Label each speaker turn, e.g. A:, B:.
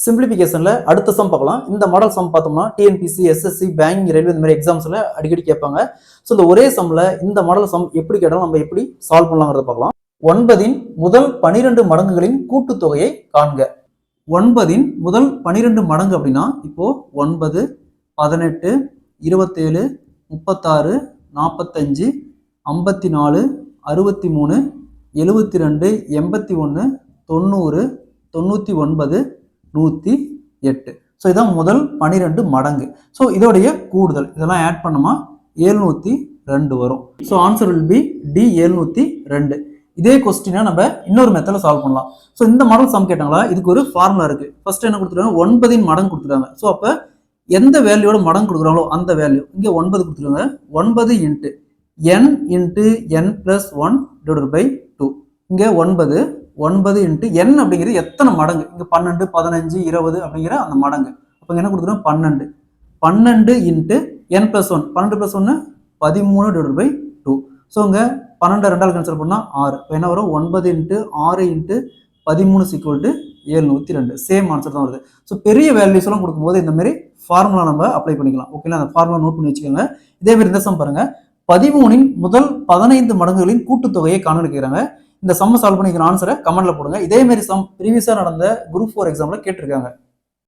A: சிம்பிளிஃபிகேஷன்ல அடுத்த சம் பார்க்கலாம். இந்த மாடல் சம் பார்த்தோம்னா டிஎன்பிசி, எஸ்எஸ்சி, பேங்கிங், ரயில்வே இந்த மாதிரி எக்ஸாம்ஸ்ல அடிக்கடி கேட்பாங்க. ஸோ இந்த ஒரே சம்ல இந்த மாடல் சம் எப்படி கேட்டாலும் நம்ம எப்படி சால்வ் பண்ணலாங்கிறத பார்க்கலாம். 9 முதல் 12 மடங்குகளின் கூட்டுத்தொகையை காண்க. 9 முதல் 12 மடங்கு அப்படின்னா இப்போ 9, 18, 27, 36, 45, 54, 63, 72, 81, 90, 99, 108. ஸோ இதான் முதல் 12 மடங்கு. ஸோ இதோடைய கூடுதல் இதெல்லாம் ஆட் பண்ணோமா 702 வரும். So answer will be D 702. இதே கொஸ்டினை நம்ம இன்னொரு மெத்தடில் சால்வ் பண்ணலாம். ஸோ இந்த மாடல் சம் கேட்டாங்களா, இதுக்கு ஒரு ஃபார்முலா இருக்கு. ஃபர்ஸ்ட் என்ன கொடுத்துருக்காங்க, 9 மடங்கு கொடுத்துருக்காங்க. ஸோ அப்போ எந்த வேல்யூட மடங்கு கொடுக்குறாங்களோ அந்த வேல்யூ இங்கே 9 கொடுத்துருக்காங்க. 9 into n into n plus 1 divided by 2. இங்கே 9 இன்ட்டு n அப்படிங்கிறது எத்தனை மடங்கு, இங்கே 12, 15, 20 அப்படிங்கிற அந்த மடங்கு. அப்போ என்ன கொடுத்துருக்காங்க 12 into n plus 1, 12 plus 1 13 divided by 2. So இங்கே 12 ரெண்டால் கேன்சல் பண்ணால் 6. இப்போ என்ன வரும், 9 into 6 into 13 equal to 702. Same answer தான் வருது. ஸோ பெரிய வேல்யூஸ் எல்லாம் கொடுக்கும்போது இந்த மாதிரி ஃபார்முலா நம்ம அப்ளை பண்ணிக்கலாம். ஓகேங்களா, அந்த ஃபார்முலா நோட் பண்ணி வச்சுக்கோங்க. இதே மாதிரி இந்த சம் பாருங்க, 13 முதல் 15 மடங்குகளின் கூட்டுத்தொகையை காண கேட்குறாங்க. இந்த சம் சால்வ் பண்ணிக்கிற ஆன்சரை கமெண்ட்ல போடுங்க. இதே மாதிரி சம் ப்ரீவியஸாக நடந்த குரூப் 4 எக்ஸாம்ல கேட்டிருக்காங்க.